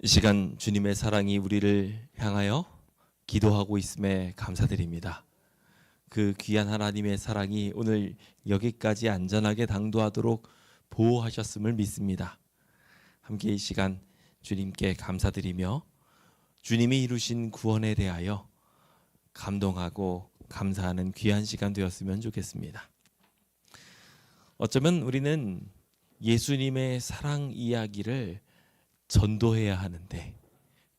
이 시간 주님의 사랑이 우리를 향하여 기도하고 있음에 감사드립니다. 그 귀한 하나님의 사랑이 오늘 여기까지 안전하게 당도하도록 보호하셨음을 믿습니다. 함께 이 시간 주님께 감사드리며 주님이 이루신 구원에 대하여 감동하고 감사하는 귀한 시간 되었으면 좋겠습니다. 어쩌면 우리는 예수님의 사랑 이야기를 전도해야 하는데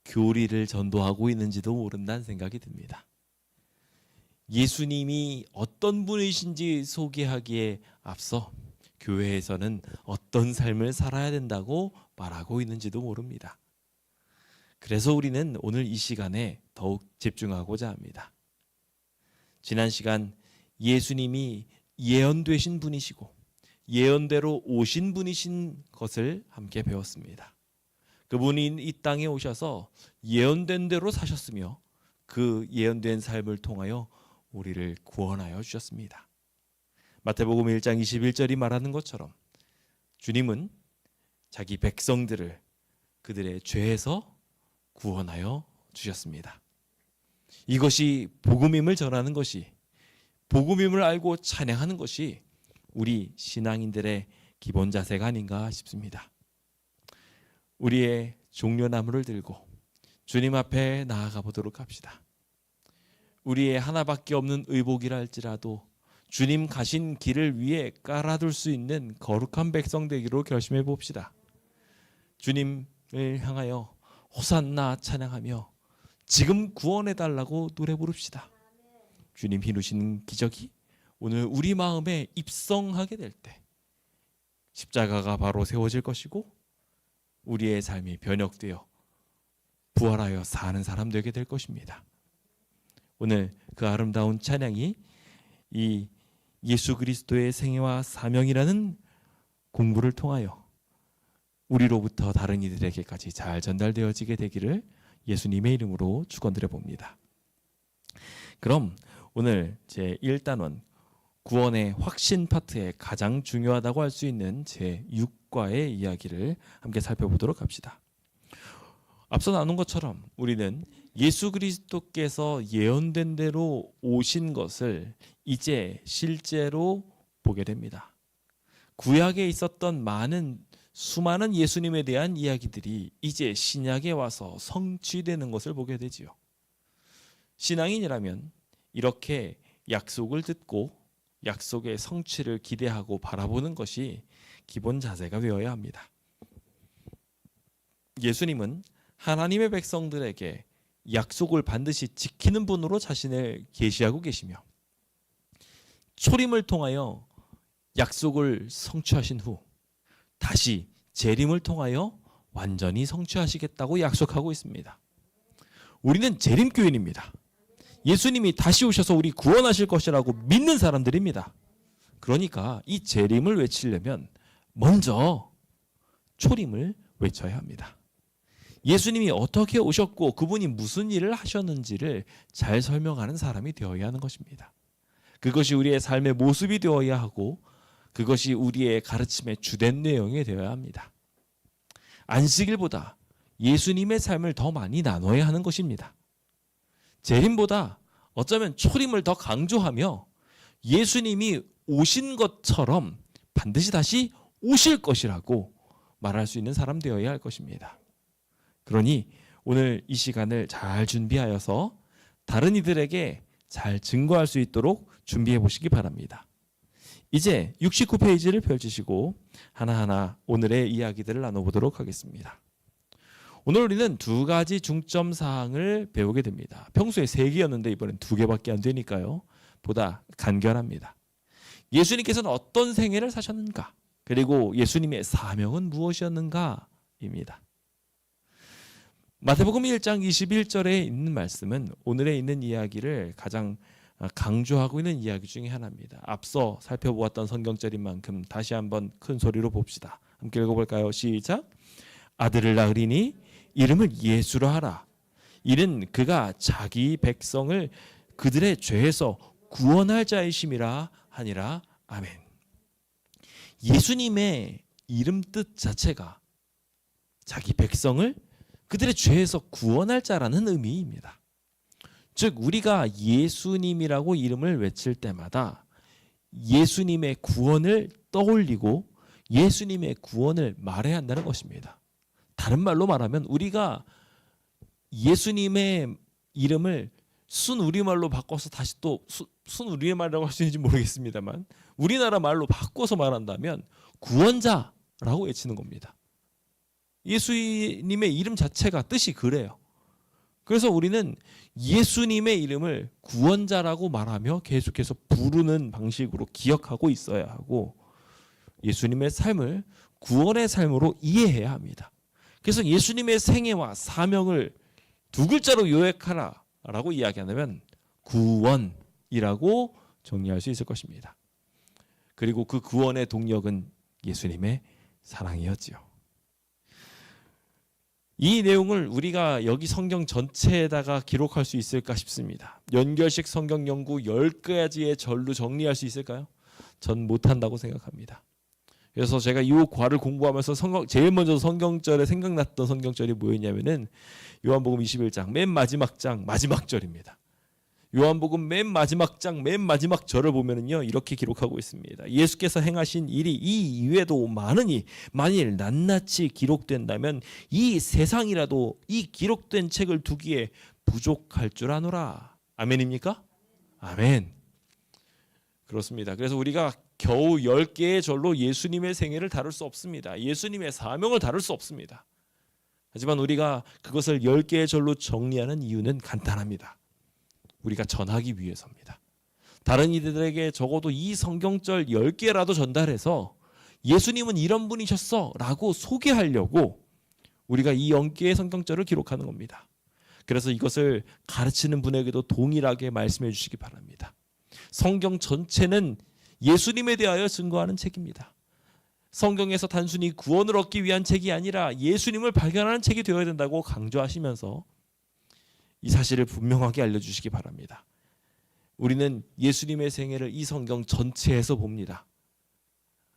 교리를 전도하고 있는지도 모른다는 생각이 듭니다. 예수님이 어떤 분이신지 소개하기에 앞서 교회에서는 어떤 삶을 살아야 된다고 말하고 있는지도 모릅니다. 그래서 우리는 오늘 이 시간에 더욱 집중하고자 합니다. 지난 시간 예수님이 예언되신 분이시고 예언대로 오신 분이신 것을 함께 배웠습니다. 그분이 이 땅에 오셔서 예언된 대로 사셨으며 그 예언된 삶을 통하여 우리를 구원하여 주셨습니다. 마태복음 1장 21절이 말하는 것처럼 주님은 자기 백성들을 그들의 죄에서 구원하여 주셨습니다. 이것이 복음임을 전하는 것이, 복음임을 알고 찬양하는 것이 우리 신앙인들의 기본 자세가 아닌가 싶습니다. 우리의 종려나무를 들고 주님 앞에 나아가 보도록 합시다. 우리의 하나밖에 없는 의복이라 할지라도 주님 가신 길을 위해 깔아둘 수 있는 거룩한 백성 되기로 결심해 봅시다. 주님을 향하여 호산나 찬양하며 지금 구원해 달라고 노래 부릅시다. 주님 이루신 기적이 오늘 우리 마음에 입성하게 될 때 십자가가 바로 세워질 것이고 우리의 삶이 변혁되어 부활하여 사는 사람 되게 될 것입니다. 오늘 그 아름다운 찬양이 이 예수 그리스도의 생애와 사명이라는 공부를 통하여 우리로부터 다른 이들에게까지 잘 전달되어지게 되기를 예수님의 이름으로 축원드려 봅니다. 그럼 오늘 제1단원 구원의 확신 파트에 가장 중요하다고 할 수 있는 제6과의 이야기를 함께 살펴보도록 합시다. 앞서 나눈 것처럼 우리는 예수 그리스도께서 예언된 대로 오신 것을 이제 실제로 보게 됩니다. 구약에 있었던 수많은 예수님에 대한 이야기들이 이제 신약에 와서 성취되는 것을 보게 되지요. 신앙인이라면 이렇게 약속을 듣고 약속의 성취를 기대하고 바라보는 것이 기본 자세가 되어야 합니다. 예수님은 하나님의 백성들에게 약속을 반드시 지키는 분으로 자신을 계시하고 계시며 초림을 통하여 약속을 성취하신 후 다시 재림을 통하여 완전히 성취하시겠다고 약속하고 있습니다. 우리는 재림교인입니다. 예수님이 다시 오셔서 우리 구원하실 것이라고 믿는 사람들입니다. 그러니까 이 재림을 외치려면 먼저 초림을 외쳐야 합니다. 예수님이 어떻게 오셨고 그분이 무슨 일을 하셨는지를 잘 설명하는 사람이 되어야 하는 것입니다. 그것이 우리의 삶의 모습이 되어야 하고 그것이 우리의 가르침의 주된 내용이 되어야 합니다. 안식일보다 예수님의 삶을 더 많이 나눠야 하는 것입니다. 재림보다 어쩌면 초림을 더 강조하며 예수님이 오신 것처럼 반드시 다시 오실 것이라고 말할 수 있는 사람 되어야 할 것입니다. 그러니 오늘 이 시간을 잘 준비하여서 다른 이들에게 잘 증거할 수 있도록 준비해 보시기 바랍니다. 이제 69페이지를 펼치시고 하나하나 오늘의 이야기들을 나눠보도록 하겠습니다. 오늘 우리는 두 가지 중점 사항을 배우게 됩니다. 평소에 3개였는데 이번엔 2개밖에 안 되니까요. 보다 간결합니다. 예수님께서는 어떤 생애를 사셨는가? 그리고 예수님의 사명은 무엇이었는가입니다. 마태복음 1장 21절에 있는 말씀은 오늘에 있는 이야기를 가장 강조하고 있는 이야기 중에 하나입니다. 앞서 살펴보았던 성경절인 만큼 다시 한번 큰 소리로 봅시다. 함께 읽어볼까요? 시작. 아들을 낳으리니 이름을 예수로 하라. 이는 그가 자기 백성을 그들의 죄에서 구원할 자이심이라 하니라. 아멘. 예수님의 이름 뜻 자체가 자기 백성을 그들의 죄에서 구원할 자라는 의미입니다. 즉 우리가 예수님이라고 이름을 외칠 때마다 예수님의 구원을 떠올리고 예수님의 구원을 말해야 한다는 것입니다. 다른 말로 말하면 우리가 예수님의 이름을 순 우리말로 바꿔서 다시 또 순 우리말이라고 할 수 있는지 모르겠습니다만 우리나라 말로 바꿔서 말한다면 구원자라고 외치는 겁니다. 예수님의 이름 자체가 뜻이 그래요. 그래서 우리는 예수님의 이름을 구원자라고 말하며 계속해서 부르는 방식으로 기억하고 있어야 하고 예수님의 삶을 구원의 삶으로 이해해야 합니다. 그래서 예수님의 생애와 사명을 두 글자로 요약하라라고 이야기하면 구원이라고 정리할 수 있을 것입니다. 그리고 그 구원의 동력은 예수님의 사랑이었지요. 이 내용을 우리가 여기 성경 전체에다가 기록할 수 있을까 싶습니다. 연결식 성경 연구 10가지의 절로 정리할 수 있을까요? 전 못한다고 생각합니다. 그래서 제가 이 과를 공부하면서 제일 먼저 성경절에 생각났던 성경절이 뭐였냐면은 요한복음 21장 맨 마지막 장 마지막 절입니다. 요한복음 맨 마지막 장 맨 마지막 절을 보면은요 이렇게 기록하고 있습니다. 예수께서 행하신 일이 이 이외에도 많으니 만일 낱낱이 기록된다면 이 세상이라도 이 기록된 책을 두기에 부족할 줄 아노라. 아멘입니까? 아멘. 그렇습니다. 그래서 우리가 겨우 10개의 절로 예수님의 생애를 다룰 수 없습니다. 예수님의 사명을 다룰 수 없습니다. 하지만 우리가 그것을 10개의 절로 정리하는 이유는 간단합니다. 우리가 전하기 위해서입니다. 다른 이들에게 적어도 이 성경절 10개라도 전달해서 예수님은 이런 분이셨어 라고 소개하려고 우리가 이 10개의 성경절을 기록하는 겁니다. 그래서 이것을 가르치는 분에게도 동일하게 말씀해 주시기 바랍니다. 성경 전체는 예수님에 대하여 증거하는 책입니다. 성경에서 단순히 구원을 얻기 위한 책이 아니라 예수님을 발견하는 책이 되어야 된다고 강조하시면서 이 사실을 분명하게 알려주시기 바랍니다. 우리는 예수님의 생애를 이 성경 전체에서 봅니다.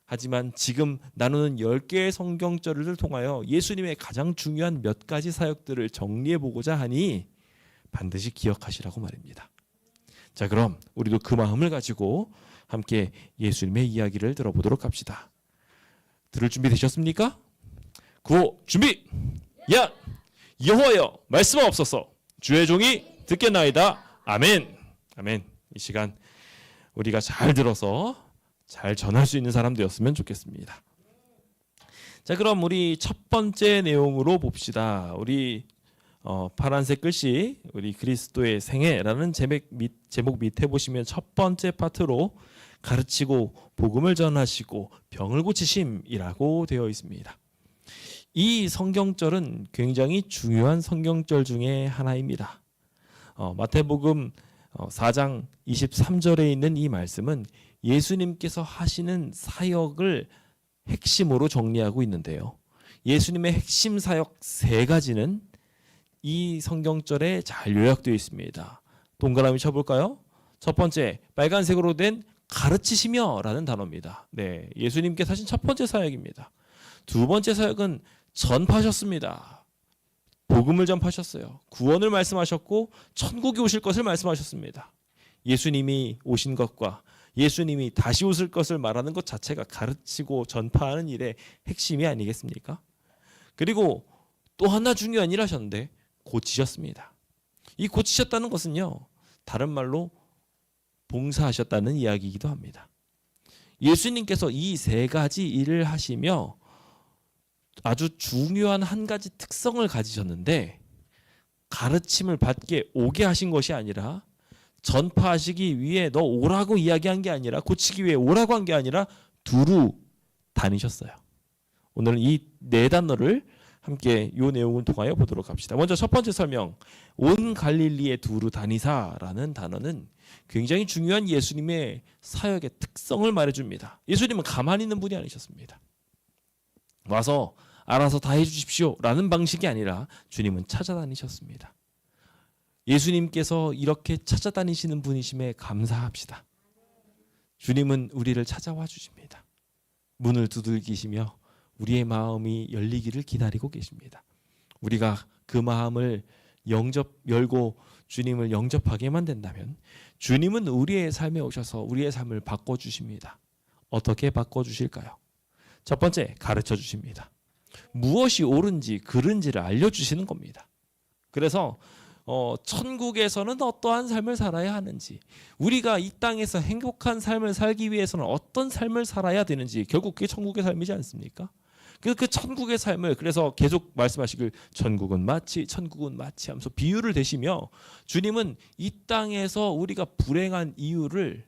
하지만 지금 나누는 10개의 성경절을 통하여 예수님의 가장 중요한 몇 가지 사역들을 정리해 보고자 하니 반드시 기억하시라고 말입니다. 자, 그럼 우리도 그 마음을 가지고 함께 예수님의 이야기를 들어보도록 합시다. 들을 준비 되셨습니까? 구호 준비! 야! 여호와여 말씀하옵소서. 주의 종이 듣겠나이다. 아멘. 아멘. 이 시간 우리가 잘 들어서 잘 전할 수 있는 사람 되었으면 좋겠습니다. 자, 그럼 우리 첫 번째 내용으로 봅시다. 우리 파란색 글씨 우리 그리스도의 생애라는 제목 밑에 보시면 첫 번째 파트로 가르치고 복음을 전하시고 병을 고치심이라고 되어 있습니다. 이 성경절은 굉장히 중요한 성경절 중에 하나입니다. 마태복음 4장 23절에 있는 이 말씀은 예수님께서 하시는 사역을 핵심으로 정리하고 있는데요. 예수님의 핵심 사역 3가지는 이 성경절에 잘 요약되어 있습니다. 동그라미 쳐볼까요? 첫 번째, 빨간색으로 된 가르치시며 라는 단어입니다. 네, 예수님께서 하신 첫 번째 사역입니다. 두 번째 사역은 전파하셨습니다. 복음을 전파하셨어요. 구원을 말씀하셨고 천국이 오실 것을 말씀하셨습니다. 예수님이 오신 것과 예수님이 다시 오실 것을 말하는 것 자체가 가르치고 전파하는 일의 핵심이 아니겠습니까? 그리고 또 하나 중요한 일 하셨는데 고치셨습니다. 이 고치셨다는 것은요, 다른 말로 봉사하셨다는 이야기이기도 합니다. 예수님께서 이 3가지 일을 하시며 아주 중요한 한 가지 특성을 가지셨는데 가르침을 받게 오게 하신 것이 아니라 전파하시기 위해 너 오라고 이야기한 게 아니라 고치기 위해 오라고 한 게 아니라 두루 다니셨어요. 오늘은 이 4단어를 함께 이 내용을 통하여 보도록 합시다. 먼저 첫 번째 설명, 온 갈릴리에 두루 다니사라는 단어는 굉장히 중요한 예수님의 사역의 특성을 말해줍니다. 예수님은 가만히 있는 분이 아니셨습니다. 와서 알아서 다 해주십시오 라는 방식이 아니라 주님은 찾아다니셨습니다. 예수님께서 이렇게 찾아다니시는 분이심에 감사합시다. 주님은 우리를 찾아와 주십니다. 문을 두들기시며 우리의 마음이 열리기를 기다리고 계십니다. 우리가 그 마음을 열고 주님을 영접하게만 된다면 주님은 우리의 삶에 오셔서 우리의 삶을 바꿔주십니다. 어떻게 바꿔주실까요? 첫 번째, 가르쳐 주십니다. 무엇이 옳은지 그른지를 알려주시는 겁니다. 그래서 천국에서는 어떠한 삶을 살아야 하는지, 우리가 이 땅에서 행복한 삶을 살기 위해서는 어떤 삶을 살아야 되는지, 결국 그게 천국의 삶이지 않습니까? 그 천국의 삶을, 그래서 계속 말씀하시길 천국은 마치 하면서 비유를 대시며 주님은 이 땅에서 우리가 불행한 이유를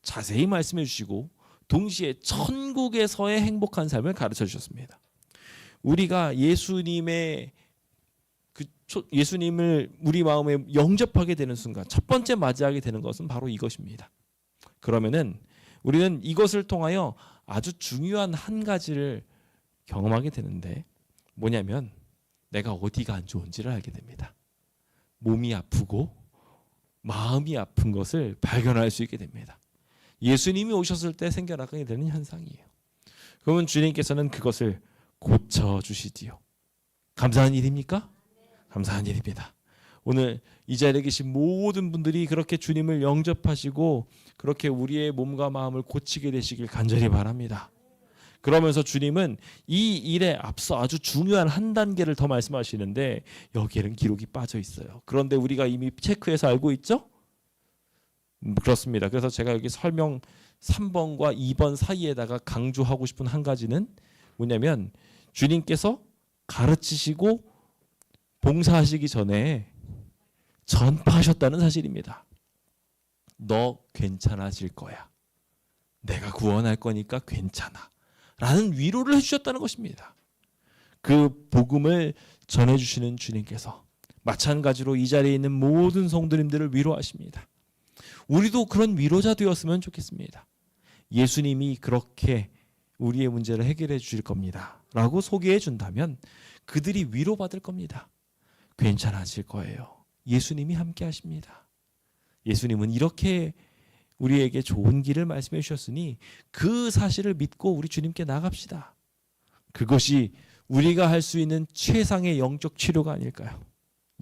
자세히 말씀해 주시고 동시에 천국에서의 행복한 삶을 가르쳐 주셨습니다. 우리가 예수님을 우리 마음에 영접하게 되는 순간 첫 번째 맞이하게 되는 것은 바로 이것입니다. 그러면은 우리는 이것을 통하여 아주 중요한 한 가지를 경험하게 되는데, 뭐냐면 내가 어디가 안 좋은지를 알게 됩니다. 몸이 아프고 마음이 아픈 것을 발견할 수 있게 됩니다. 예수님이 오셨을 때 생겨나게 되는 현상이에요. 그러면 주님께서는 그것을 고쳐주시지요. 감사한 일입니까? 감사한 일입니다. 오늘 이 자리에 계신 모든 분들이 그렇게 주님을 영접하시고 그렇게 우리의 몸과 마음을 고치게 되시길 간절히 바랍니다. 그러면서 주님은 이 일에 앞서 아주 중요한 한 단계를 더 말씀하시는데 여기에는 기록이 빠져 있어요. 그런데 우리가 이미 체크해서 알고 있죠? 그렇습니다. 그래서 제가 여기 설명 3번과 2번 사이에다가 강조하고 싶은 한 가지는 뭐냐면, 주님께서 가르치시고 봉사하시기 전에 전파하셨다는 사실입니다. 너 괜찮아질 거야. 내가 구원할 거니까 괜찮아. 라는 위로를 해주셨다는 것입니다. 그 복음을 전해주시는 주님께서 마찬가지로 이 자리에 있는 모든 성도님들을 위로하십니다. 우리도 그런 위로자 되었으면 좋겠습니다. 예수님이 그렇게 우리의 문제를 해결해 주실 겁니다. 라고 소개해 준다면 그들이 위로받을 겁니다. 괜찮아질 거예요. 예수님이 함께 하십니다. 예수님은 이렇게 우리에게 좋은 길을 말씀해 주셨으니 그 사실을 믿고 우리 주님께 나갑시다. 그것이 우리가 할 수 있는 최상의 영적 치료가 아닐까요?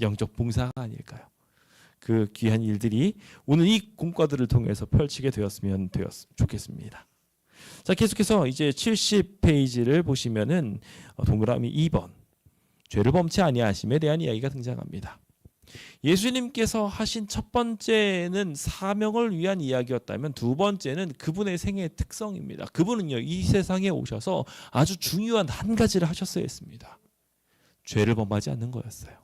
영적 봉사가 아닐까요? 그 귀한 일들이 오늘 이 공과들을 통해서 펼치게 되었으면 좋겠습니다. 자, 계속해서 이제 70페이지를 보시면은 동그라미 2번, 죄를 범치 아니하심에 대한 이야기가 등장합니다. 예수님께서 하신 첫 번째는 사명을 위한 이야기였다면 두 번째는 그분의 생애의 특성입니다. 그분은요, 이 세상에 오셔서 아주 중요한 한 가지를 하셨어야 했습니다. 죄를 범하지 않는 거였어요.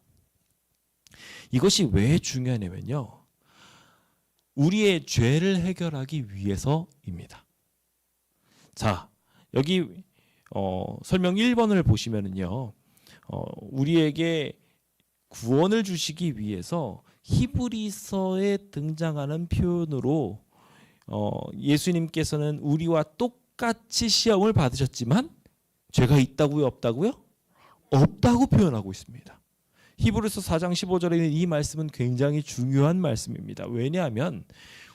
이것이 왜 중요하냐면요, 우리의 죄를 해결하기 위해서입니다. 자, 여기 설명 1번을 보시면은요, 우리에게 구원을 주시기 위해서 히브리서에 등장하는 표현으로 예수님께서는 우리와 똑같이 시험을 받으셨지만 죄가 있다고요, 없다고요? 없다고 표현하고 있습니다. 히브리서 4장 15절에 있는 이 말씀은 굉장히 중요한 말씀입니다. 왜냐하면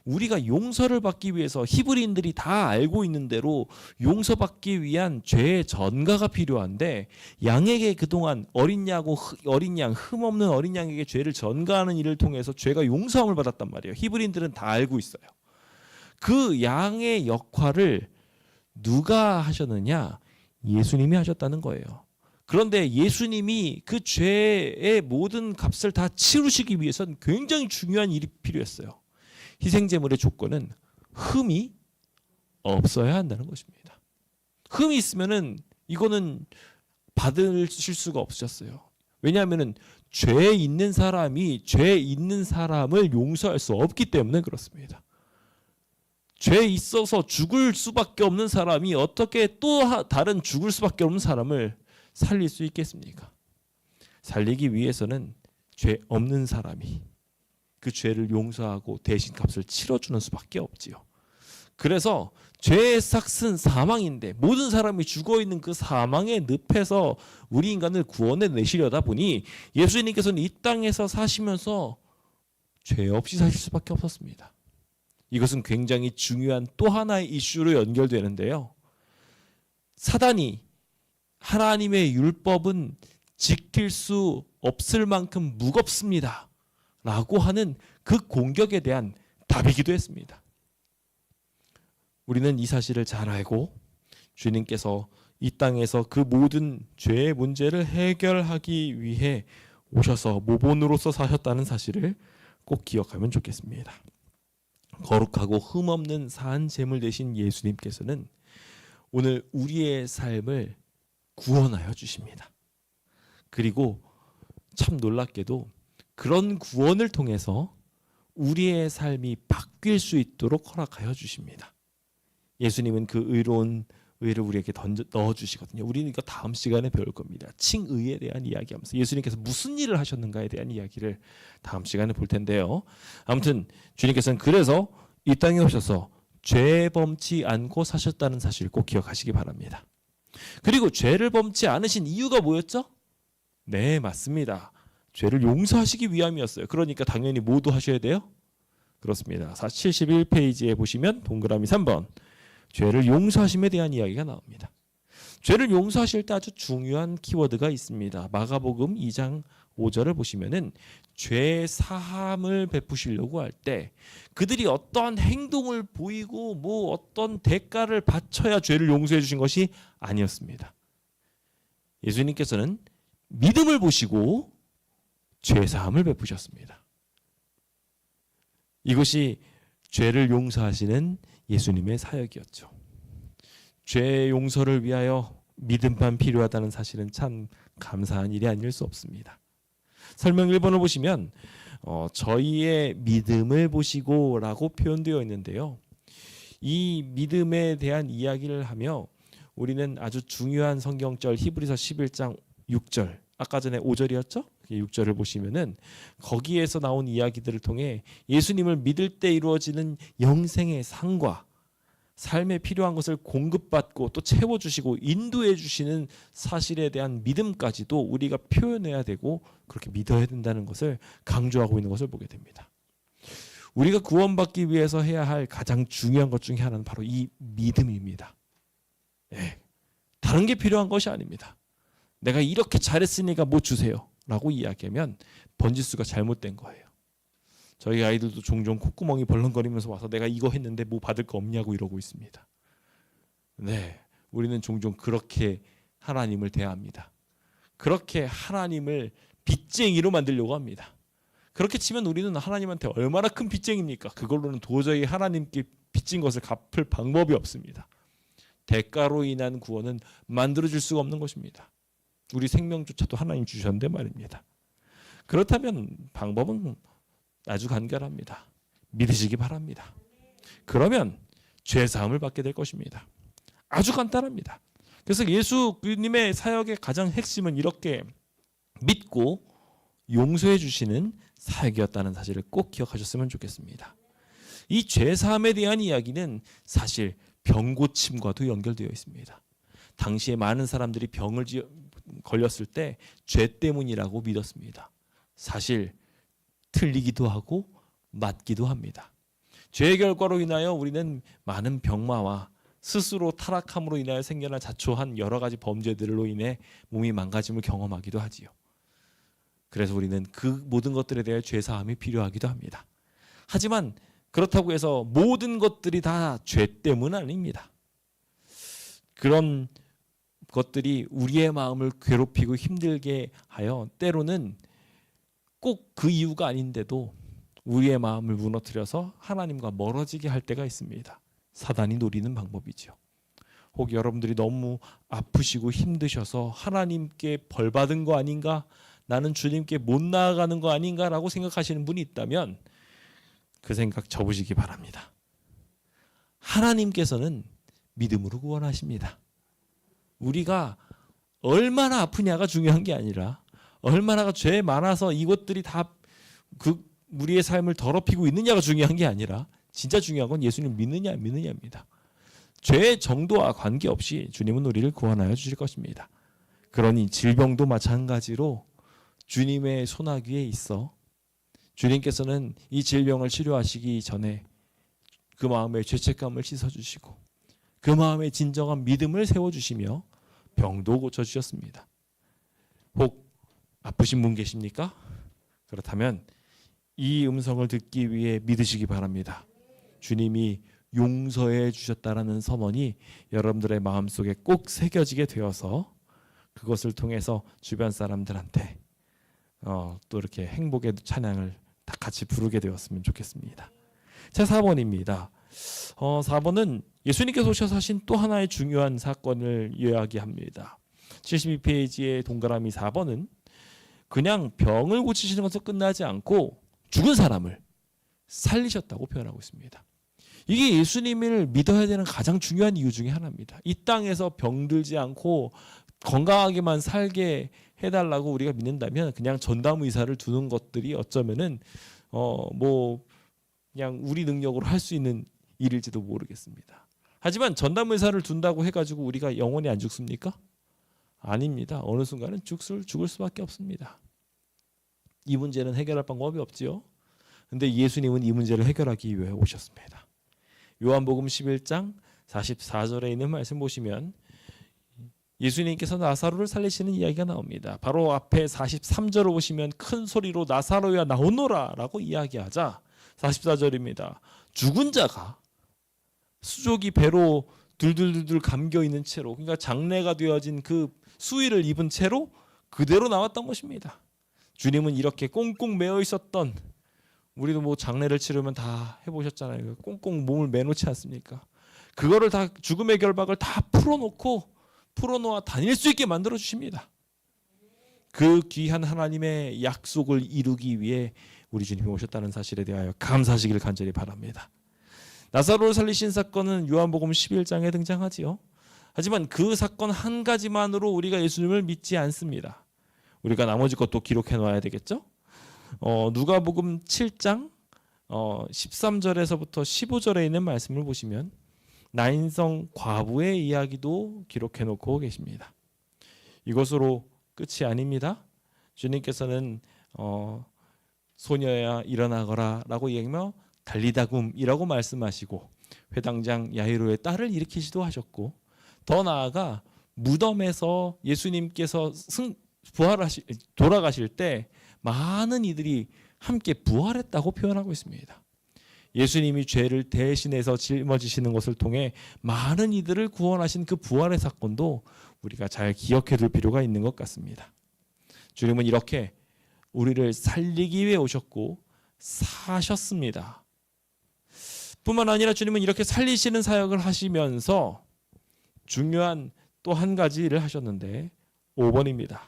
우리가 용서를 받기 위해서 히브리인들이 다 알고 있는 대로 용서받기 위한 죄의 전가가 필요한데, 양에게 그동안 어린 양, 흠없는 어린 양에게 죄를 전가하는 일을 통해서 죄가 용서함을 받았단 말이에요. 히브리인들은 다 알고 있어요. 그 양의 역할을 누가 하셨느냐? 예수님이 하셨다는 거예요. 그런데 예수님이 그 죄의 모든 값을 다 치르시기 위해서는 굉장히 중요한 일이 필요했어요. 희생제물의 조건은 흠이 없어야 한다는 것입니다. 흠이 있으면은 이거는 받으실 수가 없으셨어요. 왜냐하면은 죄 있는 사람이 죄 있는 사람을 용서할 수 없기 때문에 그렇습니다. 죄 있어서 죽을 수밖에 없는 사람이 어떻게 또 다른 죽을 수밖에 없는 사람을 살릴 수 있겠습니까? 살리기 위해서는 죄 없는 사람이 그 죄를 용서하고 대신 값을 치러주는 수밖에 없지요. 그래서 죄의 삭은 사망인데 모든 사람이 죽어있는 그 사망의 늪에서 우리 인간을 구원해 내시려다 보니 예수님께서는 이 땅에서 사시면서 죄 없이 사실 수밖에 없었습니다. 이것은 굉장히 중요한 또 하나의 이슈로 연결되는데요. 사단이 하나님의 율법은 지킬 수 없을 만큼 무겁습니다 라고 하는 그 공격에 대한 답이기도 했습니다. 우리는 이 사실을 잘 알고 주님께서 이 땅에서 그 모든 죄의 문제를 해결하기 위해 오셔서 모본으로서 사셨다는 사실을 꼭 기억하면 좋겠습니다. 거룩하고 흠없는 산 제물 되신 예수님께서는 오늘 우리의 삶을 구원하여 주십니다. 그리고 참 놀랍게도 그런 구원을 통해서 우리의 삶이 바뀔 수 있도록 허락하여 주십니다. 예수님은 그 의로운 의를 우리에게 넣어주시거든요. 우리는 이거 다음 시간에 배울 겁니다. 칭의에 대한 이야기하면서 예수님께서 무슨 일을 하셨는가에 대한 이야기를 다음 시간에 볼 텐데요. 아무튼 주님께서는 그래서 이 땅에 오셔서 죄 범치 않고 사셨다는 사실을 꼭 기억하시기 바랍니다. 그리고 죄를 범치 않으신 이유가 뭐였죠? 네, 맞습니다. 죄를 용서하시기 위함이었어요. 그러니까 당연히 모두 하셔야 돼요? 그렇습니다. 71페이지에 보시면 동그라미 3번 죄를 용서하심에 대한 이야기가 나옵니다. 죄를 용서하실 때 아주 중요한 키워드가 있습니다. 마가복음 2장 5절을 보시면은 죄 사함을 베푸시려고 할 때 그들이 어떠한 행동을 보이고 뭐 어떤 대가를 바쳐야 죄를 용서해 주신 것이 아니었습니다. 예수님께서는 믿음을 보시고 죄 사함을 베푸셨습니다. 이것이 죄를 용서하시는 예수님의 사역이었죠. 죄 용서를 위하여 믿음만 필요하다는 사실은 참 감사한 일이 아닐 수 없습니다. 설명 1번을 보시면 저희의 믿음을 보시고 라고 표현되어 있는데요. 이 믿음에 대한 이야기를 하며 우리는 아주 중요한 성경절 히브리서 11장 6절 아까 전에 5절이었죠? 6절을 보시면은 거기에서 나온 이야기들을 통해 예수님을 믿을 때 이루어지는 영생의 상과 삶에 필요한 것을 공급받고 또 채워주시고 인도해 주시는 사실에 대한 믿음까지도 우리가 표현해야 되고 그렇게 믿어야 된다는 것을 강조하고 있는 것을 보게 됩니다. 우리가 구원받기 위해서 해야 할 가장 중요한 것 중에 하나는 바로 이 믿음입니다. 네. 다른 게 필요한 것이 아닙니다. 내가 이렇게 잘했으니까 뭐 주세요 라고 이야기하면 번지수가 잘못된 거예요. 저희 아이들도 종종 콧구멍이 벌렁거리면서 와서 내가 이거 했는데 뭐 받을 거 없냐고 이러고 있습니다. 네, 우리는 종종 그렇게 하나님을 대합니다. 그렇게 하나님을 빚쟁이로 만들려고 합니다. 그렇게 치면 우리는 하나님한테 얼마나 큰 빚쟁입니까? 그걸로는 도저히 하나님께 빚진 것을 갚을 방법이 없습니다. 대가로 인한 구원은 만들어질 수가 없는 것입니다. 우리 생명조차도 하나님 주셨는데 말입니다. 그렇다면 방법은 아주 간결합니다. 믿으시기 바랍니다. 그러면 죄사함을 받게 될 것입니다. 아주 간단합니다. 그래서 예수님의 사역의 가장 핵심은 이렇게 믿고 용서해 주시는 사역이었다는 사실을 꼭 기억하셨으면 좋겠습니다. 이 죄사함에 대한 이야기는 사실 병고침과도 연결되어 있습니다. 당시에 많은 사람들이 병을 걸렸을 때 죄 때문이라고 믿었습니다. 사실 틀리기도 하고 맞기도 합니다. 죄의 결과로 인하여 우리는 많은 병마와 스스로 타락함으로 인하여 생겨난 자초한 여러 가지 범죄들로 인해 몸이 망가짐을 경험하기도 하지요. 그래서 우리는 그 모든 것들에 대해 죄사함이 필요하기도 합니다. 하지만 그렇다고 해서 모든 것들이 다 죄 때문은 아닙니다. 그런 것들이 우리의 마음을 괴롭히고 힘들게 하여 때로는 꼭 그 이유가 아닌데도 우리의 마음을 무너뜨려서 하나님과 멀어지게 할 때가 있습니다. 사단이 노리는 방법이죠. 혹 여러분들이 너무 아프시고 힘드셔서 하나님께 벌 받은 거 아닌가? 나는 주님께 못 나아가는 거 아닌가라고 생각하시는 분이 있다면 그 생각 접으시기 바랍니다. 하나님께서는 믿음으로 구원하십니다. 우리가 얼마나 아프냐가 중요한 게 아니라 얼마나 죄 많아서 이것들이 다 우리의 삶을 더럽히고 있느냐가 중요한 게 아니라 진짜 중요한 건 예수님 믿느냐 안 믿느냐입니다. 죄의 정도와 관계없이 주님은 우리를 구원하여 주실 것입니다. 그러니 질병도 마찬가지로 주님의 손아귀에 있어 주님께서는 이 질병을 치료하시기 전에 그 마음의 죄책감을 씻어주시고 그 마음의 진정한 믿음을 세워주시며 병도 고쳐주셨습니다. 혹 아프신 분 계십니까? 그렇다면 이 음성을 듣기 위해 믿으시기 바랍니다. 주님이 용서해 주셨다라는 선언이 여러분들의 마음속에 꼭 새겨지게 되어서 그것을 통해서 주변 사람들한테 또 이렇게 행복의 찬양을 다 같이 부르게 되었으면 좋겠습니다. 제 4번입니다. 4번은 예수님께서 오셔서 하신 또 하나의 중요한 사건을 이야기합니다. 72페이지의 동그라미 4번은 그냥 병을 고치시는 것으로 끝나지 않고 죽은 사람을 살리셨다고 표현하고 있습니다. 이게 예수님을 믿어야 되는 가장 중요한 이유 중에 하나입니다. 이 땅에서 병들지 않고 건강하게만 살게 해달라고 우리가 믿는다면 그냥 전담 의사를 두는 것들이 어쩌면은 그냥 우리 능력으로 할 수 있는 일일지도 모르겠습니다. 하지만 전담 의사를 둔다고 해가지고 우리가 영원히 안 죽습니까? 아닙니다. 어느 순간은 죽을 수밖에 없습니다. 이 문제는 해결할 방법이 없지요. 근데 예수님은 이 문제를 해결하기 위해 오셨습니다. 요한복음 11장 44절에 있는 말씀 보시면 예수님께서 나사로를 살리시는 이야기가 나옵니다. 바로 앞에 43절을 보시면 큰 소리로 나사로야 나오너라 라고 이야기하자 44절입니다. 죽은 자가 수족이 배로 둘둘둘 감겨있는 채로, 그러니까 장례가 되어진 그 수의를 입은 채로 그대로 나왔던 것입니다. 주님은 이렇게 꽁꽁 매어 있었던, 우리도 장례를 치르면 다 해보셨잖아요. 꽁꽁 몸을 매놓지 않습니까? 그거를 다, 죽음의 결박을 다 풀어놓아 다닐 수 있게 만들어 주십니다. 그 귀한 하나님의 약속을 이루기 위해 우리 주님이 오셨다는 사실에 대하여 감사하시기를 간절히 바랍니다. 나사로를 살리신 사건은 요한복음 11장에 등장하지요. 하지만 그 사건 한 가지만으로 우리가 예수님을 믿지 않습니다. 우리가 나머지 것도 기록해 놔야 되겠죠? 누가복음 7장 13절에서부터 15절에 있는 말씀을 보시면 나인성 과부의 이야기도 기록해 놓고 계십니다. 이것으로 끝이 아닙니다. 주님께서는 소녀야 일어나거라 라고 얘기하며 달리다굼이라고 말씀하시고 회당장 야이로의 딸을 일으키시도 하셨고, 더 나아가 무덤에서 예수님께서 돌아가실 때 많은 이들이 함께 부활했다고 표현하고 있습니다. 예수님이 죄를 대신해서 짊어지시는 것을 통해 많은 이들을 구원하신 그 부활의 사건도 우리가 잘 기억해 둘 필요가 있는 것 같습니다. 주님은 이렇게 우리를 살리기 위해 오셨고 사셨습니다. 뿐만 아니라 주님은 이렇게 살리시는 사역을 하시면서 중요한 또 한 가지를 하셨는데 5번입니다.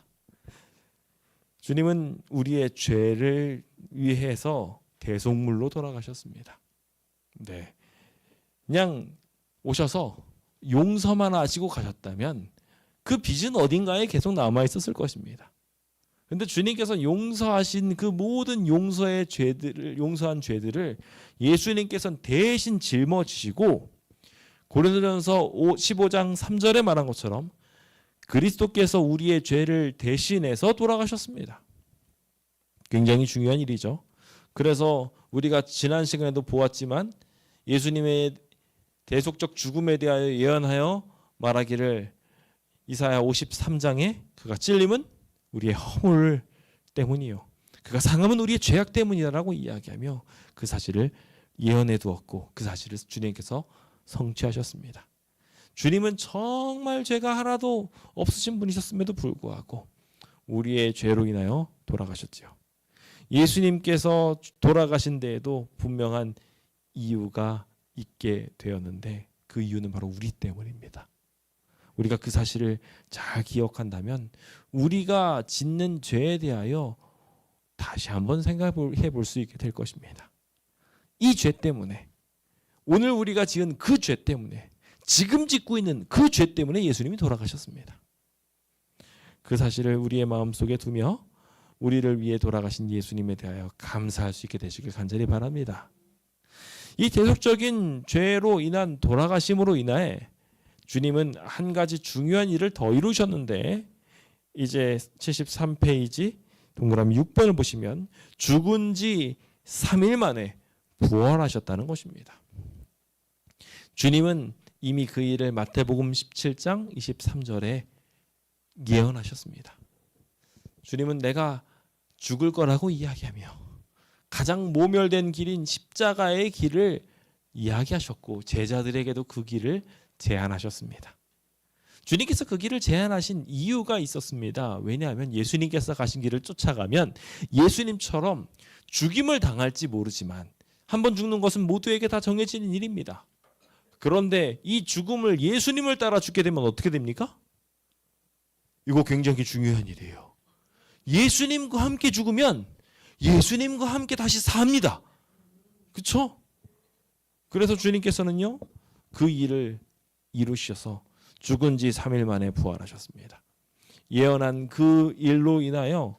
주님은 우리의 죄를 위해서 대속물로 돌아가셨습니다. 네, 그냥 오셔서 용서만 하시고 가셨다면 그 빚은 어딘가에 계속 남아 있었을 것입니다. 그런데 주님께서 용서하신 그 모든 용서한 죄들을 예수님께서는 대신 짊어지시고 고린도전서 15장 3절에 말한 것처럼 그리스도께서 우리의 죄를 대신해서 돌아가셨습니다. 굉장히 중요한 일이죠. 그래서 우리가 지난 시간에도 보았지만 예수님의 대속적 죽음에 대하여 예언하여 말하기를 이사야 53장에 그가 찔림은 우리의 허물 때문이요, 그가 상함은 우리의 죄악 때문이다라고 이야기하며 그 사실을 예언해 두었고 그 사실을 주님께서 성취하셨습니다. 주님은 정말 죄가 하나도 없으신 분이셨음에도 불구하고 우리의 죄로 인하여 돌아가셨지요. 예수님께서 돌아가신 데에도 분명한 이유가 있게 되었는데 그 이유는 바로 우리 때문입니다. 우리가 그 사실을 잘 기억한다면 우리가 짓는 죄에 대하여 다시 한번 생각해 볼 수 있게 될 것입니다. 이 죄 때문에, 오늘 우리가 지은 그 죄 때문에, 지금 짓고 있는 그 죄 때문에 예수님이 돌아가셨습니다. 그 사실을 우리의 마음속에 두며 우리를 위해 돌아가신 예수님에 대하여 감사할 수 있게 되시길 간절히 바랍니다. 이 대속적인 죄로 인한 돌아가심으로 인해 주님은 한 가지 중요한 일을 더 이루셨는데, 이제 73페이지 동그라미 6번을 보시면 죽은 지 3일 만에 부활하셨다는 것입니다. 주님은 이미 그 일을 마태복음 17장 23절에 예언하셨습니다. 주님은 내가 죽을 거라고 이야기하며 가장 모멸된 길인 십자가의 길을 이야기하셨고 제자들에게도 그 길을 제안하셨습니다. 주님께서 그 길을 제안하신 이유가 있었습니다. 왜냐하면 예수님께서 가신 길을 쫓아가면 예수님처럼 죽임을 당할지 모르지만 한번 죽는 것은 모두에게 다 정해지는 일입니다. 그런데 이 죽음을 예수님을 따라 죽게 되면 어떻게 됩니까? 이거 굉장히 중요한 일이에요. 예수님과 함께 죽으면 예수님과 함께 다시 삽니다. 그렇죠? 그래서 주님께서는요, 그 일을 이루셔서 죽은 지 3일 만에 부활하셨습니다. 예언한 그 일로 인하여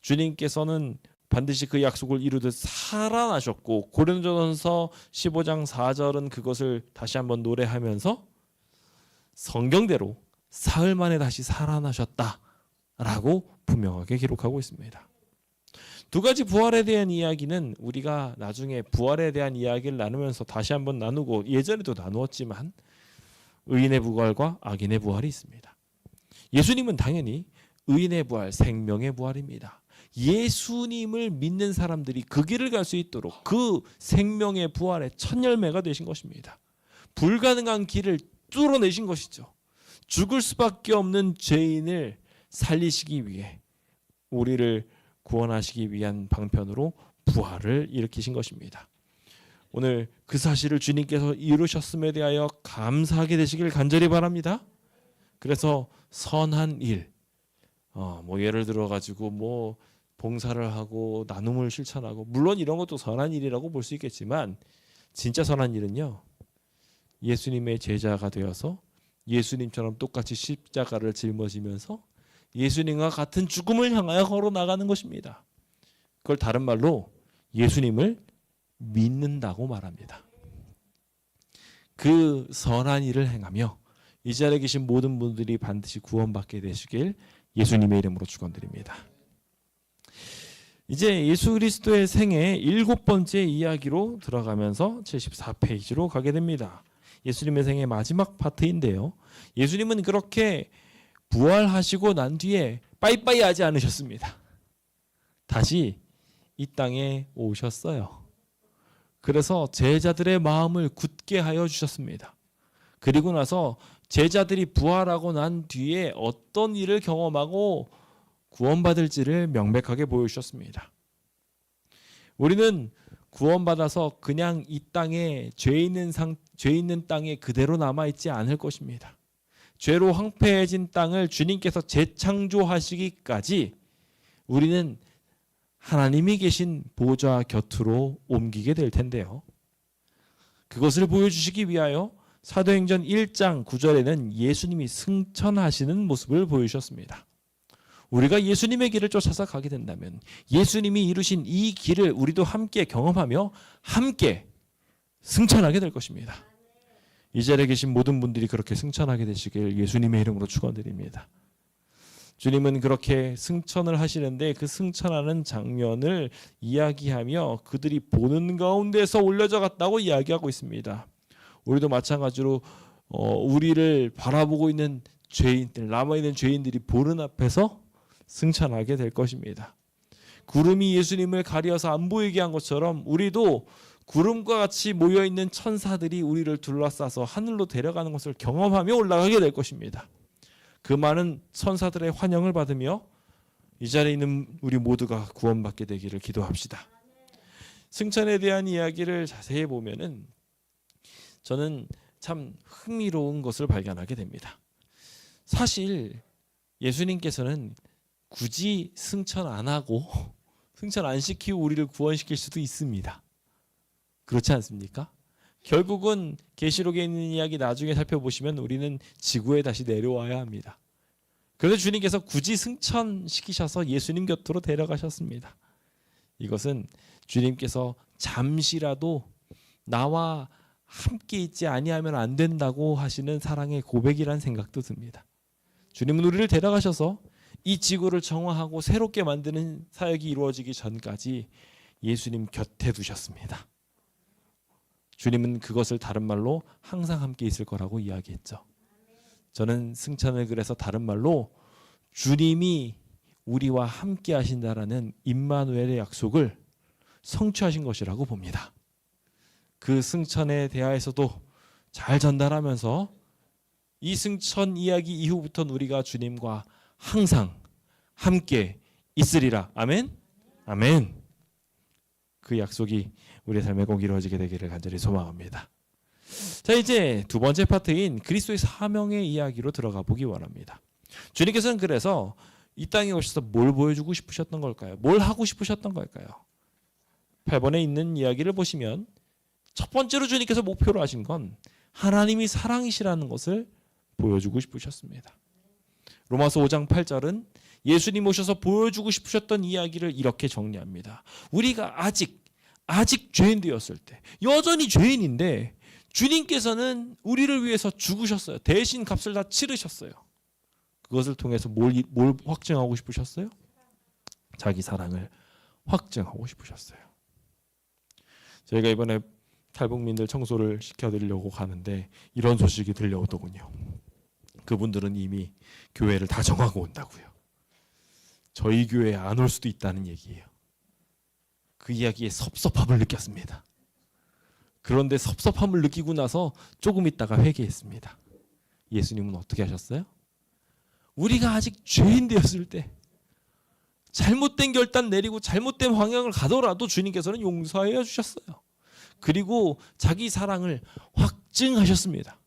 주님께서는 반드시 그 약속을 이루듯 살아나셨고, 고린도전서 15장 4절은 그것을 다시 한번 노래하면서 성경대로 사흘 만에 다시 살아나셨다라고 분명하게 기록하고 있습니다. 두 가지 부활에 대한 이야기는 우리가 나중에 부활에 대한 이야기를 나누면서 다시 한번 나누고, 예전에도 나누었지만 의인의 부활과 악인의 부활이 있습니다. 예수님은 당연히 의인의 부활, 생명의 부활입니다. 예수님을 믿는 사람들이 그 길을 갈 수 있도록 그 생명의 부활의 첫 열매가 되신 것입니다. 불가능한 길을 뚫어내신 것이죠. 죽을 수밖에 없는 죄인을 살리시기 위해, 우리를 구원하시기 위한 방편으로 부활을 일으키신 것입니다. 오늘 그 사실을 주님께서 이루셨음에 대하여 감사하게 되시길 간절히 바랍니다. 그래서 선한 일, 예를 들어 가지고 봉사를 하고 나눔을 실천하고, 물론 이런 것도 선한 일이라고 볼 수 있겠지만 진짜 선한 일은요, 예수님의 제자가 되어서 예수님처럼 똑같이 십자가를 짊어지면서 예수님과 같은 죽음을 향하여 걸어 나가는 것입니다. 그걸 다른 말로 예수님을 믿는다고 말합니다. 그 선한 일을 행하며 이 자리에 계신 모든 분들이 반드시 구원받게 되시길 예수님의 이름으로 축원드립니다. 이제 예수 그리스도의 생애 7번째 이야기로 들어가면서 74페이지로 가게 됩니다. 예수님의 생애 마지막 파트인데요, 예수님은 그렇게 부활하시고 난 뒤에 빠이빠이 하지 않으셨습니다. 다시 이 땅에 오셨어요. 그래서 제자들의 마음을 굳게 하여 주셨습니다. 그리고 나서 제자들이 부활하고 난 뒤에 어떤 일을 경험하고 구원받을지를 명백하게 보여주셨습니다. 우리는 구원받아서 그냥 이 땅에 죄 있는 땅에 그대로 남아있지 않을 것입니다. 죄로 황폐해진 땅을 주님께서 재창조하시기까지 우리는 하나님이 계신 보좌 곁으로 옮기게 될 텐데요, 그것을 보여주시기 위하여 사도행전 1장 9절에는 예수님이 승천하시는 모습을 보여주셨습니다. 우리가 예수님의 길을 쫓아서 가게 된다면 예수님이 이루신 이 길을 우리도 함께 경험하며 함께 승천하게 될 것입니다. 이 자리에 계신 모든 분들이 그렇게 승천하게 되시길 예수님의 이름으로 축원드립니다. 주님은 그렇게 승천을 하시는데 그 승천하는 장면을 이야기하며 그들이 보는 가운데서 올려져 갔다고 이야기하고 있습니다. 우리도 마찬가지로 우리를 바라보고 있는 죄인들, 남아있는 죄인들이 보는 앞에서 승천하게 될 것입니다. 구름이 예수님을 가려서 안 보이게 한 것처럼 우리도 구름과 같이 모여있는 천사들이 우리를 둘러싸서 하늘로 데려가는 것을 경험하며 올라가게 될 것입니다. 그 많은 천사들의 환영을 받으며 이 자리에 있는 우리 모두가 구원받게 되기를 기도합시다. 승천에 대한 이야기를 자세히 보면은 저는 참 흥미로운 것을 발견하게 됩니다. 사실 예수님께서는 굳이 승천 안 하고 승천 안 시키고 우리를 구원시킬 수도 있습니다. 그렇지 않습니까? 결국은 계시록에 있는 이야기 나중에 살펴보시면 우리는 지구에 다시 내려와야 합니다. 그래서 주님께서 굳이 승천시키셔서 예수님 곁으로 데려가셨습니다. 이것은 주님께서 잠시라도 나와 함께 있지 아니하면 안 된다고 하시는 사랑의 고백이란 생각도 듭니다. 주님은 우리를 데려가셔서 이 지구를 정화하고 새롭게 만드는 사역이 이루어지기 전까지 예수님 곁에 두셨습니다. 주님은 그것을 다른 말로 항상 함께 있을 거라고 이야기했죠. 저는 승천을 그래서 다른 말로 주님이 우리와 함께 하신다라는 임마누엘의 약속을 성취하신 것이라고 봅니다. 그 승천에 대하여서도 잘 전달하면서 이 승천 이야기 이후부터는 우리가 주님과 항상 함께 있으리라. 아멘. 아멘. 그 약속이 우리의 삶에 꼭 이루어지게 되기를 간절히 소망합니다. 자, 이제 두 번째 파트인 그리스도의 사명의 이야기로 들어가 보기 원합니다. 주님께서는 그래서 이 땅에 오셔서 뭘 보여주고 싶으셨던 걸까요? 뭘 하고 싶으셨던 걸까요? 8번에 있는 이야기를 보시면 첫 번째로 주님께서 목표로 하신 건 하나님이 사랑이시라는 것을 보여주고 싶으셨습니다. 로마서 5장 8절은 예수님 오셔서 보여주고 싶으셨던 이야기를 이렇게 정리합니다. 우리가 아직 죄인 되었을 때, 여전히 죄인인데 주님께서는 우리를 위해서 죽으셨어요. 대신 값을 다 치르셨어요. 그것을 통해서 뭘 확증하고 싶으셨어요? 자기 사랑을 확증하고 싶으셨어요. 저희가 이번에 탈북민들 청소를 시켜드리려고 가는데 이런 소식이 들려오더군요. 그분들은 이미 교회를 다 정하고 온다고요. 저희 교회에 안 올 수도 있다는 얘기예요. 그 이야기에 섭섭함을 느꼈습니다. 그런데 섭섭함을 느끼고 나서 조금 있다가 회개했습니다. 예수님은 어떻게 하셨어요? 우리가 아직 죄인 되었을 때 잘못된 결단 내리고 잘못된 방향을 가더라도 주님께서는 용서해 주셨어요. 그리고 자기 사랑을 확증하셨습니다.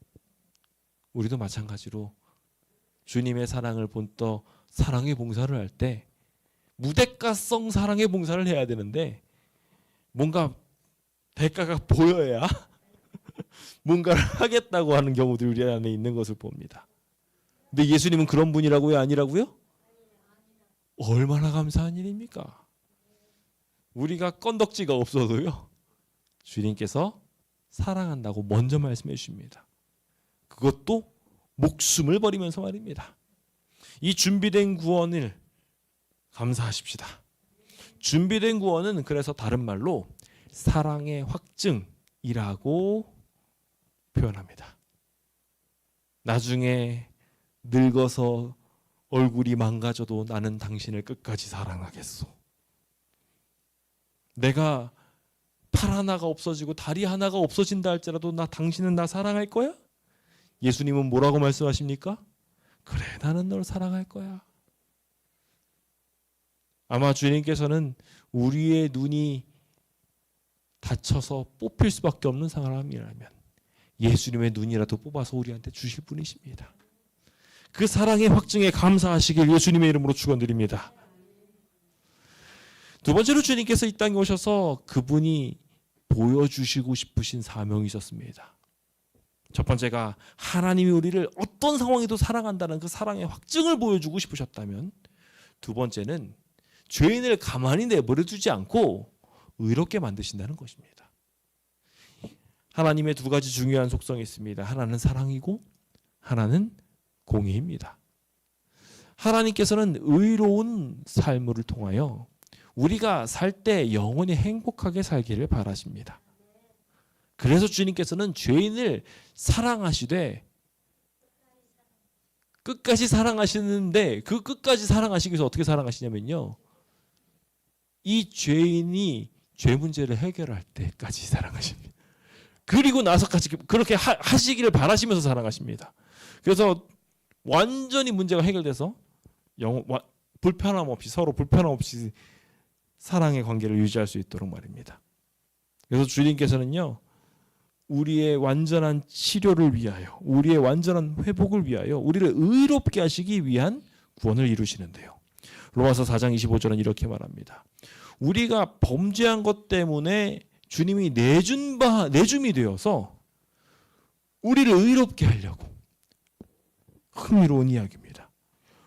우리도 마찬가지로 주님의 사랑을 본떠 사랑의 봉사를 할 때 무대가성 사랑의 봉사를 해야 되는데 뭔가 대가가 보여야 뭔가를 하겠다고 하는 경우들이 우리 안에 있는 것을 봅니다. 근데 예수님은 그런 분이라고요? 아니라고요? 얼마나 감사한 일입니까? 우리가 건덕지가 없어도요, 주님께서 사랑한다고 먼저 말씀해 주십니다. 그것도 목숨을 버리면서 말입니다. 이 준비된 구원을 감사하십시다. 준비된 구원은 그래서 다른 말로 사랑의 확증이라고 표현합니다. 나중에 늙어서 얼굴이 망가져도 나는 당신을 끝까지 사랑하겠소. 내가 팔 하나가 없어지고 다리 하나가 없어진다 할지라도 당신은 나 사랑할 거야? 예수님은 뭐라고 말씀하십니까? 그래, 나는 널 사랑할 거야. 아마 주님께서는 우리의 눈이 다쳐서 뽑힐 수밖에 없는 사람이라면 예수님의 눈이라도 뽑아서 우리한테 주실 분이십니다. 그 사랑의 확증에 감사하시길 예수님의 이름으로 축원드립니다. 두 번째로 주님께서 이 땅에 오셔서 그분이 보여주시고 싶으신 사명이 있었습니다. 첫 번째가 하나님이 우리를 어떤 상황에도 사랑한다는 그 사랑의 확증을 보여주고 싶으셨다면, 두 번째는 죄인을 가만히 내버려 두지 않고 의롭게 만드신다는 것입니다. 하나님의 두 가지 중요한 속성이 있습니다. 하나는 사랑이고 하나는 공의입니다. 하나님께서는 의로운 삶을 통하여 우리가 살 때 영원히 행복하게 살기를 바라십니다. 그래서 주님께서는 죄인을 사랑하시되 끝까지 사랑하시는데, 그 끝까지 사랑하시기 위해서 어떻게 사랑하시냐면요, 이 죄인이 죄 문제를 해결할 때까지 사랑하십니다. 그리고 나서까지 그렇게 하시기를 바라시면서 사랑하십니다. 그래서 완전히 문제가 해결돼서 불편함 없이, 서로 불편함 없이 사랑의 관계를 유지할 수 있도록 말입니다. 그래서 주님께서는요, 우리의 완전한 치료를 위하여, 우리의 완전한 회복을 위하여 우리를 의롭게 하시기 위한 구원을 이루시는데요. 로마서 4장 25절은 이렇게 말합니다. 우리가 범죄한 것 때문에 주님이 내줌이 되어서 우리를 의롭게 하려고. 흥미로운 이야기입니다.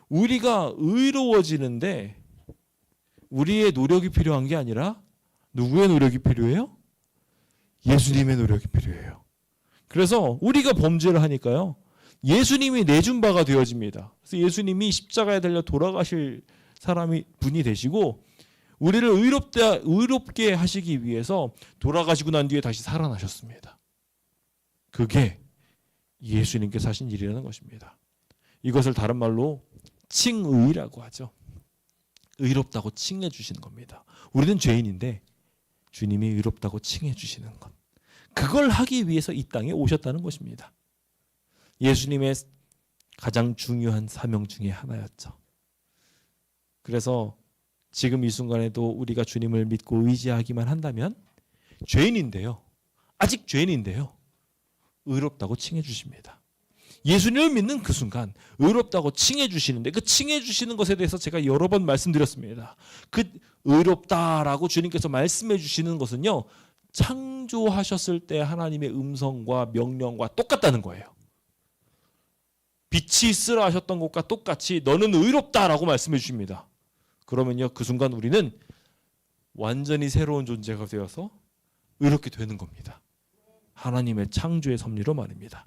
우리가 의로워지는데 우리의 노력이 필요한 게 아니라 누구의 노력이 필요해요? 예수님의 노력이 필요해요. 그래서 우리가 범죄를 하니까요, 예수님이 내준 바가 되어집니다. 그래서 예수님이 십자가에 달려 돌아가실 분이 되시고 우리를 의롭게 하시기 위해서 돌아가시고 난 뒤에 다시 살아나셨습니다. 그게 예수님께서 하신 일이라는 것입니다. 이것을 다른 말로 칭의라고 하죠. 의롭다고 칭해 주시는 겁니다. 우리는 죄인인데 주님이 의롭다고 칭해 주시는 것. 그걸 하기 위해서 이 땅에 오셨다는 것입니다. 예수님의 가장 중요한 사명 중에 하나였죠. 그래서 지금 이 순간에도 우리가 주님을 믿고 의지하기만 한다면 죄인인데요. 아직 죄인인데요. 의롭다고 칭해 주십니다. 예수님을 믿는 그 순간 의롭다고 칭해 주시는데 그 칭해 주시는 것에 대해서 제가 여러 번 말씀드렸습니다. 그 의롭다라고 주님께서 말씀해 주시는 것은요. 창조하셨을 때 하나님의 음성과 명령과 똑같다는 거예요. 빛이 있으라 하셨던 것과 똑같이 너는 의롭다라고 말씀해 주십니다. 그러면요. 그 순간 우리는 완전히 새로운 존재가 되어서 의롭게 되는 겁니다. 하나님의 창조의 섭리로 말입니다.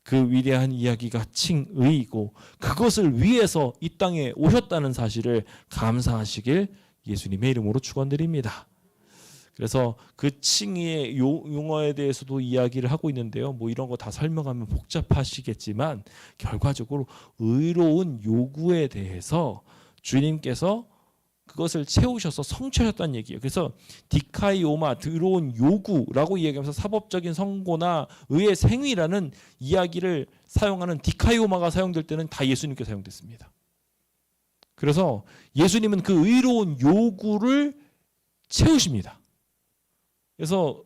그 위대한 이야기가 칭의이고 그것을 위해서 이 땅에 오셨다는 사실을 감사하시길 예수님의 이름으로 축원드립니다. 그래서 그 칭의의 용어에 대해서도 이야기를 하고 있는데요. 뭐 이런 거 다 설명하면 복잡하시겠지만 결과적으로 의로운 요구에 대해서 주님께서 그것을 채우셔서 성취하셨다는 얘기예요. 그래서 디카이오마, 들어온 요구라고 이야기하면서 사법적인 선고나 의의 생위라는 이야기를 사용하는 디카이오마가 사용될 때는 다 예수님께 사용됐습니다. 그래서 예수님은 그 의로운 요구를 채우십니다. 그래서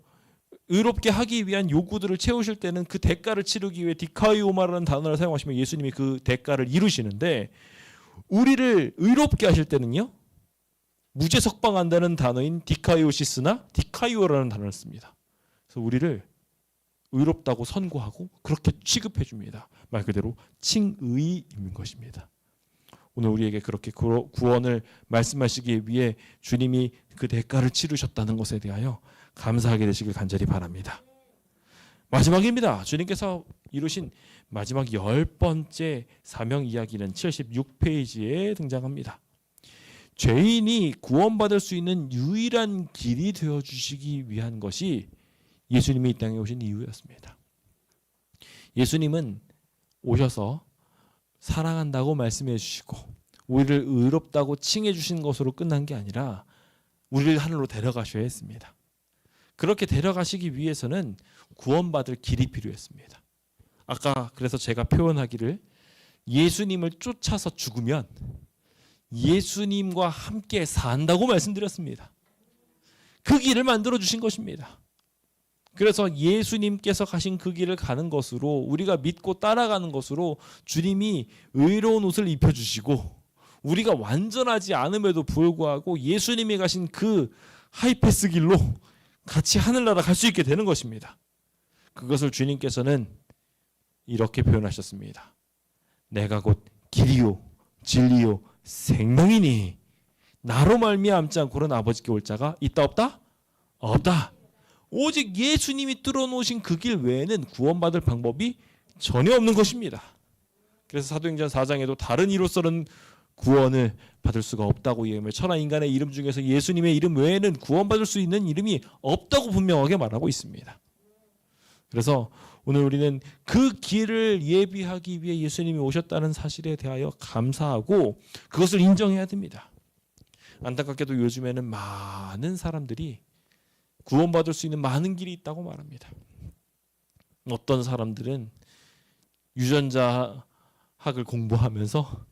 의롭게 하기 위한 요구들을 채우실 때는 그 대가를 치르기 위해 디카이오마라는 단어를 사용하시면 예수님이 그 대가를 이루시는데 우리를 의롭게 하실 때는요. 무죄 석방한다는 단어인 디카이오시스나 디카이오라는 단어를 씁니다. 그래서 우리를 의롭다고 선고하고 그렇게 취급해 줍니다. 말 그대로 칭의인 것입니다. 오늘 우리에게 그렇게 구원을 말씀하시기 위해 주님이 그 대가를 치르셨다는 것에 대하여 감사하게 되시길 간절히 바랍니다. 마지막입니다. 주님께서 이루신 마지막 10번째 사명 이야기는 76페이지에 등장합니다. 죄인이 구원받을 수 있는 유일한 길이 되어주시기 위한 것이 예수님이 이 땅에 오신 이유였습니다. 예수님은 오셔서 사랑한다고 말씀해 주시고 우리를 의롭다고 칭해 주신 것으로 끝난 게 아니라 우리를 하늘로 데려가셔야 했습니다. 그렇게 데려가시기 위해서는 구원받을 길이 필요했습니다. 아까 그래서 제가 표현하기를 예수님을 쫓아서 죽으면 예수님과 함께 산다고 말씀드렸습니다. 그 길을 만들어 주신 것입니다. 그래서 예수님께서 가신 그 길을 가는 것으로 우리가 믿고 따라가는 것으로 주님이 의로운 옷을 입혀주시고 우리가 완전하지 않음에도 불구하고 예수님이 가신 그 하이패스 길로 같이 하늘나라 갈 수 있게 되는 것입니다. 그것을 주님께서는 이렇게 표현하셨습니다. 내가 곧 길이요 진리요 생명이니 나로 말미암지 않고는 아버지께 올 자가 있다 없다? 없다. 오직 예수님이 뚫어놓으신 그 길 외에는 구원받을 방법이 전혀 없는 것입니다. 그래서 사도행전 4장에도 다른 이로서는 구원을 받을 수가 없다고 이야기하며 천하 인간의 이름 중에서 예수님의 이름 외에는 구원받을 수 있는 이름이 없다고 분명하게 말하고 있습니다. 그래서 오늘 우리는 그 길을 예비하기 위해 예수님이 오셨다는 사실에 대하여 감사하고 그것을 인정해야 됩니다. 안타깝게도 요즘에는 많은 사람들이 구원받을 수 있는 많은 길이 있다고 말합니다. 어떤 사람들은 유전자학을 공부하면서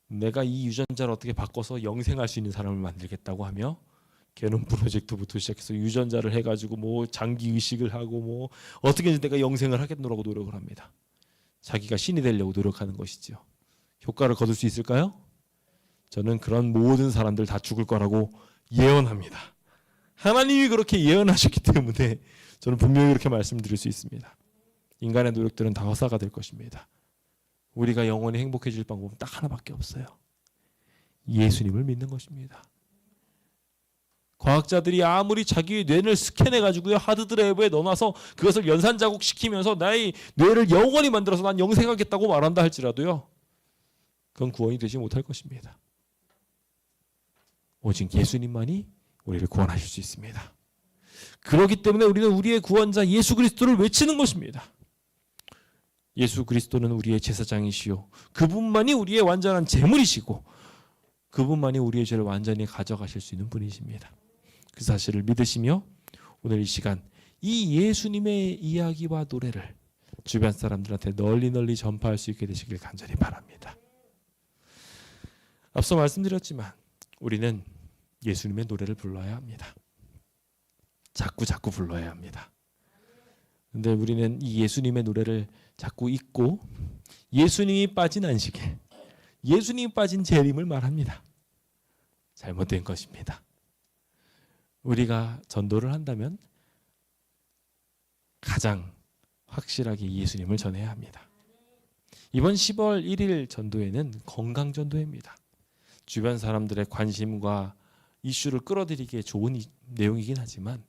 내가 이 유전자를 어떻게 바꿔서 영생할 수 있는 사람을 만들겠다고 하며 게놈 프로젝트부터 시작해서 유전자를 해가지고 뭐 장기 이식을 하고 뭐 어떻게든 내가 영생을 하겠노라고 노력을 합니다. 자기가 신이 되려고 노력하는 것이죠. 효과를 거둘 수 있을까요? 저는 그런 모든 사람들 다 죽을 거라고 예언합니다. 하나님이 그렇게 예언하셨기 때문에 저는 분명히 그렇게 말씀드릴 수 있습니다. 인간의 노력들은 다 허사가 될 것입니다. 우리가 영원히 행복해질 방법은 딱 하나밖에 없어요. 예수님을 믿는 것입니다. 과학자들이 아무리 자기의 뇌를 스캔해가지고요 하드드라이브에 넣어놔서 그것을 연산자국 시키면서 나의 뇌를 영원히 만들어서 난 영생하겠다고 말한다 할지라도요 그건 구원이 되지 못할 것입니다. 오직 예수님만이 우리를 구원하실 수 있습니다. 그렇기 때문에 우리는 우리의 구원자 예수 그리스도를 외치는 것입니다. 예수 그리스도는 우리의 제사장이시요 그분만이 우리의 완전한 제물이시고 그분만이 우리의 죄를 완전히 가져가실 수 있는 분이십니다. 그 사실을 믿으시며 오늘 이 시간 이 예수님의 이야기와 노래를 주변 사람들한테 널리 전파할 수 있게 되시길 간절히 바랍니다. 앞서 말씀드렸지만 우리는 예수님의 노래를 불러야 합니다. 자꾸 불러야 합니다. 근데 우리는 이 예수님의 노래를 자꾸 잊고 예수님이 빠진 안식에 예수님이 빠진 재림을 말합니다. 잘못된 것입니다. 우리가 전도를 한다면 가장 확실하게 예수님을 전해야 합니다. 이번 10월 1일 전도회는 건강전도회입니다. 주변 사람들의 관심과 이슈를 끌어들이기에 좋은 내용이긴 하지만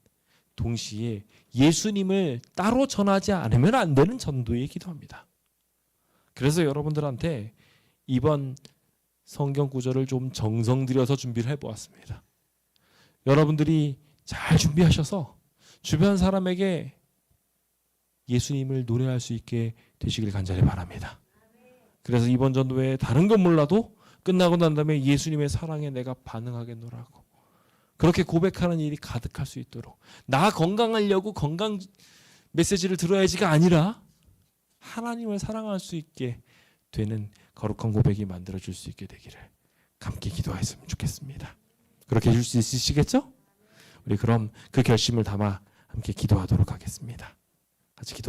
동시에 예수님을 따로 전하지 않으면 안 되는 전도이기도 합니다. 그래서 여러분들한테 이번 성경 구절을 좀 정성 들여서 준비를 해보았습니다. 여러분들이 잘 준비하셔서 주변 사람에게 예수님을 노래할 수 있게 되시길 간절히 바랍니다. 그래서 이번 전도회에 다른 건 몰라도 끝나고 난 다음에 예수님의 사랑에 내가 반응하겠노라고 그렇게 고백하는 일이 가득할 수 있도록 나 건강하려고 건강 메시지를 들어야지가 아니라 하나님을 사랑할 수 있게 되는 거룩한 고백이 만들어질 수 있게 되기를 함께 기도했으면 좋겠습니다. 그렇게 해줄 수 있으시겠죠? 우리 그럼 그 결심을 담아 함께 기도하도록 하겠습니다. 같이 기도.